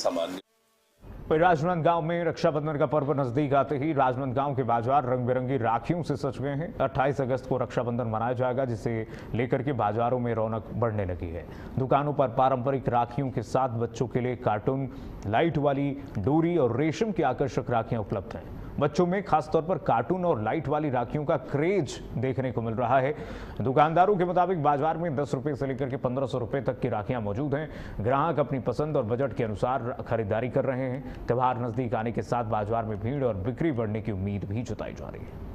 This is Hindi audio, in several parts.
सामान्य। राजनांदगांव में रक्षाबंधन का पर्व नजदीक आते ही राजनांदगांव के बाजार रंग बिरंगी राखियों से सज गए हैं। 28 अगस्त को रक्षाबंधन मनाया जाएगा, जिसे लेकर के बाजारों में रौनक बढ़ने लगी है। दुकानों पर पारंपरिक राखियों के साथ बच्चों के लिए कार्टून, लाइट वाली डोरी और रेशम की आकर्षक राखियां उपलब्ध हैं। बच्चों में खासतौर पर कार्टून और लाइट वाली राखियों का क्रेज देखने को मिल रहा है। दुकानदारों के मुताबिक बाजार में 10 रुपए से लेकर के 1500 रुपए तक की राखियां मौजूद हैं। ग्राहक अपनी पसंद और बजट के अनुसार खरीदारी कर रहे हैं। त्योहार नजदीक आने के साथ बाजार में भीड़ और बिक्री बढ़ने की उम्मीद भी जताई जा रही है।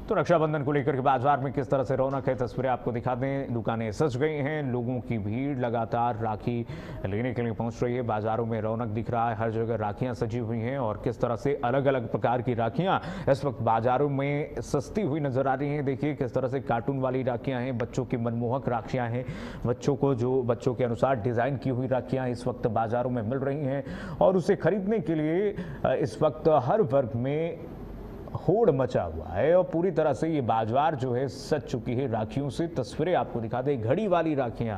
तो रक्षाबंधन को लेकर के बाजार में किस तरह से रौनक है, तस्वीरें आपको दिखा दें। दुकानें सज गई हैं, लोगों की भीड़ लगातार राखी लेने के लिए पहुंच रही है। बाजारों में रौनक दिख रहा है, हर जगह राखियां सजी हुई हैं और किस तरह से अलग अलग प्रकार की राखियां इस वक्त बाजारों में सस्ती हुई नजर आ रही हैं। देखिए किस तरह से कार्टून वाली राखियां हैं, बच्चों की मनमोहक राखियां हैं, बच्चों के अनुसार डिजाइन की हुई राखियां इस वक्त बाजारों में मिल रही हैं और उसे खरीदने के लिए इस वक्त हर वर्ग में होड़ मचा हुआ है और पूरी तरह से ये बाजार जो है सज चुकी है राखियों से। तस्वीरें आपको दिखा दें, घड़ी वाली राखियां,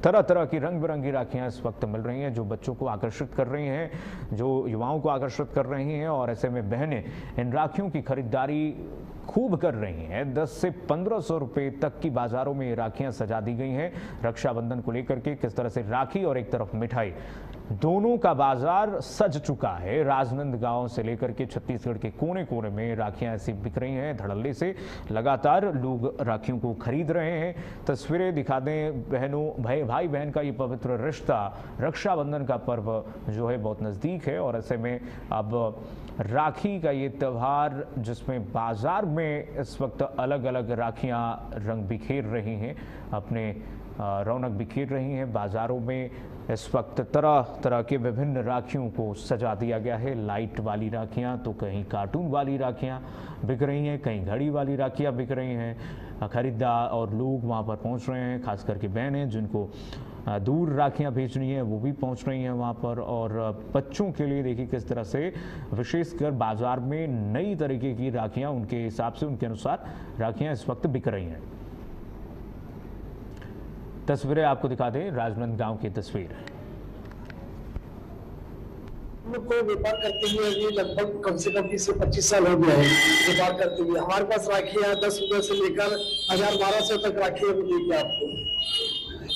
तरह तरह की रंग बिरंगी राखियां इस वक्त मिल रही हैं, जो बच्चों को आकर्षित कर रही हैं, जो युवाओं को आकर्षित कर रही हैं। और ऐसे में बहनें इन राखियों की खरीदारी खूब कर रही हैं। 10 से 1500 रुपए तक की बाजारों में ये राखियां सजा दी गई हैं। रक्षाबंधन को लेकर के किस तरह से राखी और एक तरफ मिठाई, दोनों का बाजार सज चुका है। राजनांदगांव से लेकर के छत्तीसगढ़ के कोने कोने में राखियां ऐसी बिक रही हैं। धड़ल्ले से लगातार लोग राखियों को खरीद रहे हैं। तस्वीरें दिखा दें, भाई बहन का ये पवित्र रिश्ता, रक्षाबंधन का पर्व जो है बहुत नज़दीक है और ऐसे में अब राखी का ये त्यौहार, जिसमें बाजार में इस वक्त अलग अलग राखियां रंग बिखेर रही हैं, अपने रौनक बिखेर रही हैं। बाजारों में इस वक्त तरह तरह के विभिन्न राखियों को सजा दिया गया है। लाइट वाली राखियां, तो कहीं कार्टून वाली राखियां बिक रही हैं, कहीं घड़ी वाली राखियां बिक रही हैं। खरीदार और लोग वहां पर पहुंच रहे हैं, खास करके बहनें जिनको दूर राखियां भेजनी है वो भी पहुंच रही हैं वहां पर। और बच्चों के लिए देखिए किस तरह से विशेषकर बाजार में नई तरीके की राखियां, उनके हिसाब से, उनके अनुसार राखियां इस वक्त बिक रही हैं। तस्वीरें आपको दिखा दें, राजनांदगांव की तस्वीर। को व्यापार करते हुए अभी लगभग कम से कम 20 से 25 साल हो गया है व्यापार करते हुए। हमारे पास राखियां 10 रुपए से लेकर 1000-1200 तक राखियां मिलेगी आपको।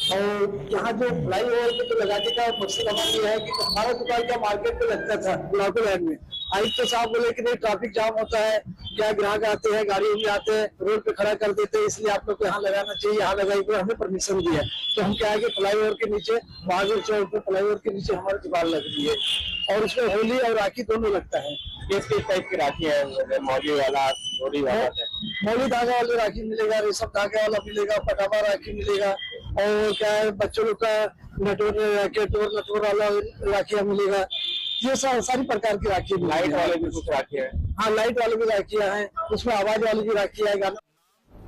और यहाँ जो फ्लाईओवर पे तो लगाने का मकसद हमारा ये है कि हमारा दुकान का मार्केट पे लगता था गुलाबी लाइन में। आज तो साहब बोले कि नहीं, ट्रैफिक जाम होता है, क्या ग्राहक आते हैं, गाड़ियों में आते हैं, रोड पे खड़ा कर देते हैं, इसलिए आप लोग को यहाँ लगाना चाहिए, यहाँ लगाइए, हमें परमिशन दिया। तो हम क्या है कि फ्लाईओवर के नीचे, महावीर चौक पे फ्लाईओवर के नीचे हमारी दुकान लगती है और उसमें होली और राखी दोनों लगता है। किस टाइप की राखी है? मौली वाला, डोरी वाला, मौली धागा वाली राखी मिलेगा, रेशम धागा वाला मिलेगा, पटावा राखी मिलेगा और क्या है बच्चों लोग का नटोर वाला राखियां मिलेगा। ये सारी प्रकार की राखी। लाइट वाले भी कुछ राखियां हैं। हाँ, लाइट वाले भी राखियां हैं, उसमें आवाज वाली भी राखियां है।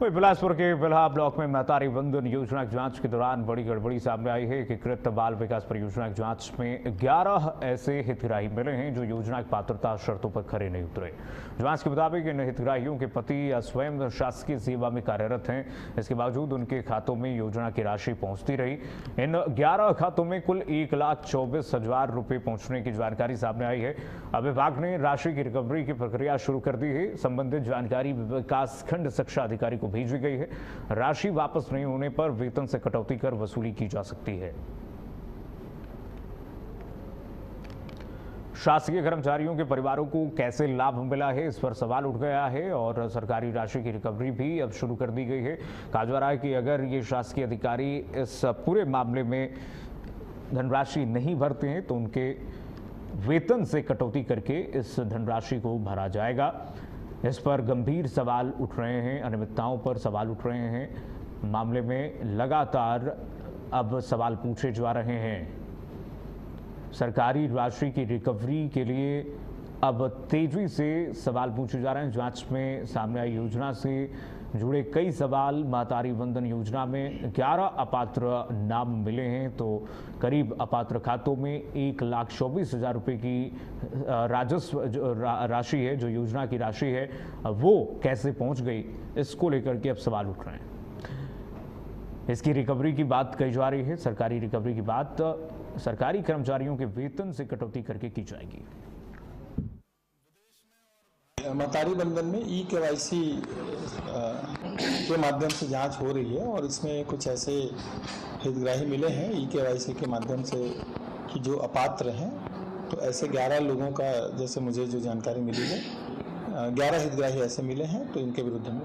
बिलासपुर के बिल्हा ब्लॉक में महतारी वंदन योजना की जांच के दौरान बड़ी गड़बड़ी सामने आई है। एकीकृत बाल विकास परियोजना की जांच में 11 ऐसे हितग्राही मिले हैं जो योजना की पात्रता शर्तों पर खरे नहीं उतरे। जांच के मुताबिक इन हितग्राहियों के पति या स्वयं शासकीय सेवा में कार्यरत हैं। इसके बावजूद उनके खातों में योजना की राशि पहुंचती रही। इन 11 खातों में कुल 1,24,000 रुपए पहुंचने की जानकारी सामने आई है। अब विभाग ने राशि की रिकवरी की प्रक्रिया शुरू कर दी है। संबंधित जानकारी विकास खंड शिक्षा अधिकारी को भेजी गई है। राशि वापस नहीं होने पर वेतन से कटौती कर वसूली की जा सकती है। शासकीय कर्मचारियों के परिवारों को कैसे लाभ मिला है, इस पर सवाल उठ गया है और सरकारी राशि की रिकवरी भी अब शुरू कर दी गई है। कहा जा रहा है कि अगर ये शासकीय अधिकारी इस पूरे मामले में धनराशि नहीं भरते हैं तो उनके वेतन से कटौती करके इस धनराशि को भरा जाएगा। इस पर गंभीर सवाल उठ रहे हैं, अनियमितताओं पर सवाल उठ रहे हैं। मामले में लगातार अब सवाल पूछे जा रहे हैं। सरकारी राशि की रिकवरी के लिए अब तेजी से सवाल पूछे जा रहे हैं। जांच में सामने आई योजना से जुड़े कई सवाल। महतारी वंदन योजना में 11 अपात्र नाम मिले हैं, तो करीब अपात्र खातों में 1,24,000 रुपये की राजस्व राशि है, जो योजना की राशि है, वो कैसे पहुंच गई, इसको लेकर के अब सवाल उठ रहे हैं। इसकी रिकवरी की बात कही जा रही है। सरकारी रिकवरी की बात सरकारी कर्मचारियों के वेतन से कटौती करके की जाएगी। मतारी बंधन में ई-केवाईसी के माध्यम से जांच हो रही है और इसमें कुछ ऐसे हितग्राही मिले हैं ई-केवाईसी के माध्यम से कि जो अपात्र हैं, तो ऐसे 11 लोगों का, जैसे मुझे जो जानकारी मिली है, 11 हितग्राही ऐसे मिले हैं, तो इनके विरुद्ध में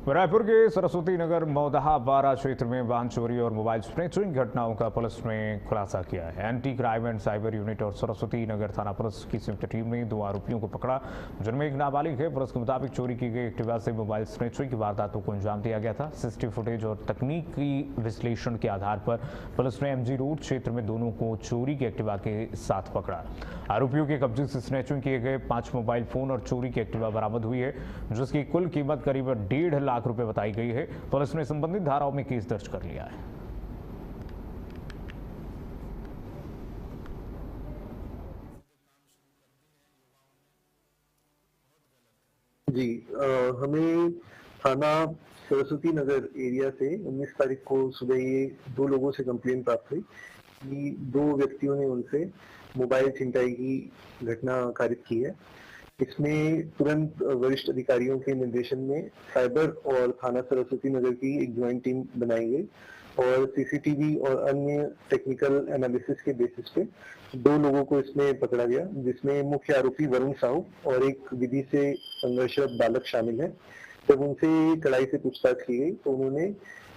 फिर रायपुर के सरस्वती नगर मौदहा बारा क्षेत्र में वाहन चोरी और मोबाइल स्नैचिंग घटनाओं का पुलिस ने खुलासा किया है। Anti crime and cyber unit और सरस्वती नगर थाना पुलिस की संयुक्त टीम ने 2 आरोपियों को पकड़ा, जिनमें एक नाबालिग है। पुलिस के मुताबिक चोरी की गई एक्टिवा से मोबाइल स्नैचिंग की वारदातों को अंजाम दिया गया था। सीसीटीवी फुटेज और तकनीकी विश्लेषण के आधार पर पुलिस ने MG रोड क्षेत्र में दोनों को चोरी की एक्टिवा के साथ पकड़ा। आरोपियों के कब्जे से स्नैचिंग किए गए 5 मोबाइल फोन और चोरी की एक्टिवा बरामद हुई है, जिसकी कुल कीमत करीब 1.5 लाख रुपए बताई गई है। पुलिस ने संबंधित धाराओं में केस दर्ज कर लिया है। जी, हमें थाना सरस्वती नगर एरिया से 19 तारीख को सुबह ये 2 लोगों से कंप्लेन प्राप्त हुई कि 2 व्यक्तियों ने उनसे मोबाइल छिनताई की घटना कारित की है। इसमें तुरंत वरिष्ठ अधिकारियों के निर्देशन में साइबर और थाना सरस्वती नगर की एक ज्वाइंट टीम बनाई गई और सीसीटीवी और अन्य टेक्निकल एनालिसिस के बेसिस पे 2 लोगों को इसमें पकड़ा गया, जिसमें मुख्य आरोपी वरुण साहू और एक विधि से संघर्षरत बालक शामिल है। जब उनसे कड़ाई से पूछताछ की गई तो उन्होंने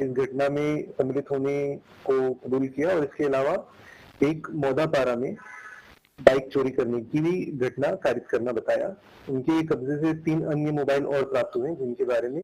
इस घटना में सम्मिलित होने को कबूल किया और इसके अलावा एक मौदापारा में बाइक चोरी करने की भी घटना कारित करना बताया। उनके कब्जे से 3 अन्य मोबाइल और प्राप्त हुए, जिनके बारे में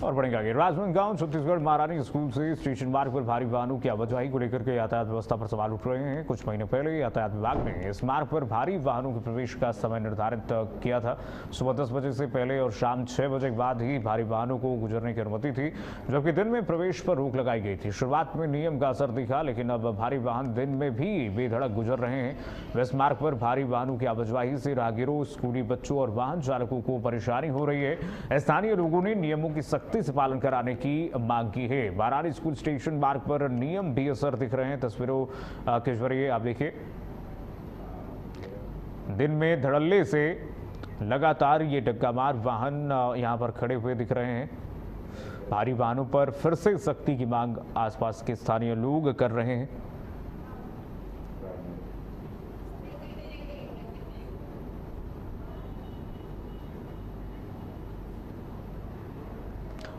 और बढ़ेंगे आगे। राजनांदगांव छत्तीसगढ़ महारानी स्कूल से स्टेशन मार्ग पर भारी वाहनों की आवाजाही को लेकर के यातायात व्यवस्था पर सवाल उठ रहे हैं। कुछ महीने पहले यातायात विभाग ने इस मार्ग पर भारी वाहनों के प्रवेश का समय निर्धारित किया था। सुबह 10 बजे से पहले और शाम 6 बजे के बाद ही भारी वाहनों को गुजरने की अनुमति थी, जबकि दिन में प्रवेश पर रोक लगाई गई थी। शुरुआत में नियम का असर दिखा, लेकिन अब भारी वाहन दिन में भी बेधड़क गुजर रहे हैं। इस मार्ग पर भारी वाहनों की आवाजाही से राहगीरों, स्कूली बच्चों और वाहन चालकों को परेशानी हो रही है। स्थानीय लोगों ने नियमों की सख्ती से पालन कराने की मांग की है। बारानी स्कूल स्टेशन मार्ग पर नियम बेअसर दिख रहे हैं। तस्वीरों के जरिए आप देखिए, दिन में धड़ल्ले से लगातार ये डग्गामार वाहन यहां पर खड़े हुए दिख रहे हैं। भारी वाहनों पर फिर से सख्ती की मांग आसपास के स्थानीय लोग कर रहे हैं।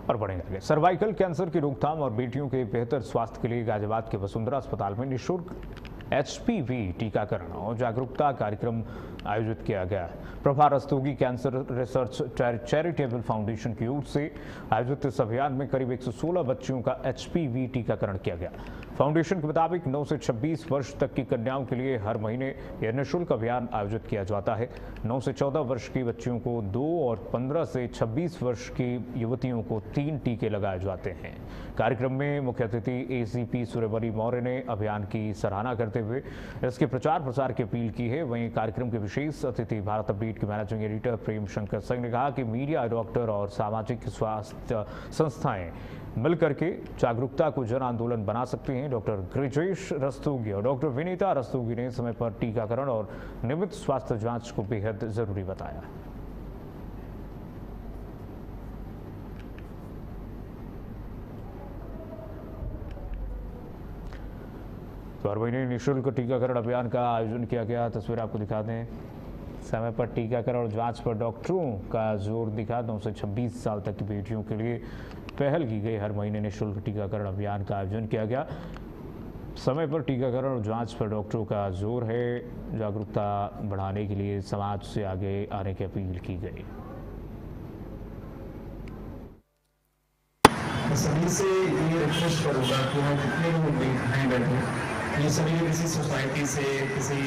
और बढ़ेंगे सर्वाइकल कैंसर की रोकथाम और बेटियों के बेहतर स्वास्थ्य के लिए गाजियाबाद के वसुंधरा अस्पताल में निःशुल्क HPV टीकाकरण और जागरूकता कार्यक्रम आयोजित किया गया है। Prabha Rastogi cancer research charitable foundation की ओर से आयोजित इस अभियान में करीब 116 बच्चियों का HPV टीकाकरण किया गया। फाउंडेशन के मुताबिक 9 से 26 वर्ष तक की कन्याओं के लिए हर महीने यह निःशुल्क अभियान आयोजित किया जाता है। 9 से 14 वर्ष की बच्चियों को 2 और 15 से 26 वर्ष की युवतियों को 3 टीके लगाए जाते हैं। कार्यक्रम में मुख्य अतिथि ACP सूर्यवली मौर्य ने अभियान की सराहना करते हुए इसके प्रचार प्रसार की अपील की है। वहीं कार्यक्रम के विशेष अतिथि भारत अपडेट के मैनेजिंग एडिटर प्रेम शंकर सिंह ने कहा कि मीडिया, डॉक्टर और सामाजिक स्वास्थ्य संस्थाएं मिलकर के जागरूकता को जन आंदोलन बना सकते हैं। डॉक्टर ब्रिजेश रस्तोगी और डॉक्टर विनीता रस्तोगी ने समय पर टीकाकरण और नियमित स्वास्थ्य जांच को बेहद जरूरी बताया। तो हर महीने निःशुल्क टीकाकरण अभियान का आयोजन किया गया। तस्वीर आपको दिखा दें, समय पर टीकाकरण और जांच पर डॉक्टरों का जोर दिखा। 9 से 26 साल तक की बेटियों के लिए पहल की गई। हर महीने निःशुल्क टीकाकरण अभियान का आयोजन किया गया। समय पर टीकाकरण और जांच पर डॉक्टरों का जोर है। जागरूकता बढ़ाने के लिए समाज से आगे आने की अपील की गई। सभी से ये रिक्वेस्ट करूँगा कि हम जितने लोग हैं बैठे, ये सभी किसी सोसाइटी से, किसी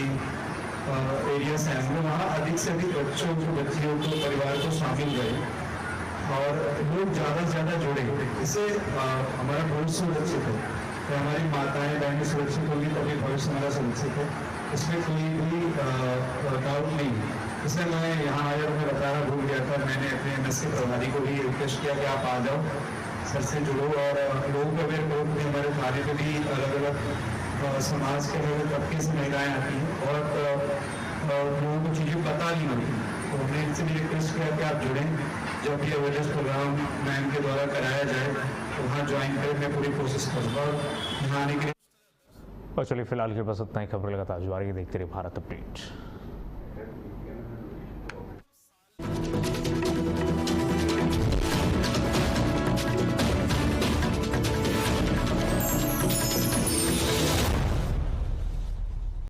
एरिया से आएंगे, वहाँ अधिक से अधिक बच्चों को, बच्चियों को, परिवार को शामिल करें और लोग ज़्यादा से ज़्यादा जुड़े। इससे हमारा भविष्य सुरक्षित है। तो हमारी माताएं बहनें सुरक्षित होगी तभी भविष्य हमारा सुरक्षित है, इसमें कोई भी डाउट नहीं है। इसलिए मैं यहाँ आया, मैं बताना भूल गया था। मैंने अपने MSc प्रभारी को भी रिक्वेस्ट किया कि आप आ जाओ, सर से जुड़ो और लोगों को अवेयर करो, क्योंकि हमारे थाने पे भी अलग अलग समाज के अलग तबके से महिलाएं आती हैं और लोगों को चीज़ें पता नहीं होती। तो हमने इनसे भी रिक्वेस्ट किया कि आप जुड़ें, जब भी अवेयरनेस प्रोग्राम मैम के द्वारा कराया जाए तो वहाँ ज्वाइन करें। मैं पूरी कोशिश करूँगा और यहाँ आने के लिए। और चलिए फिलहाल के बस इतना ही। खबर लगातार जारी है, देखते रहिए भारत अपडेट।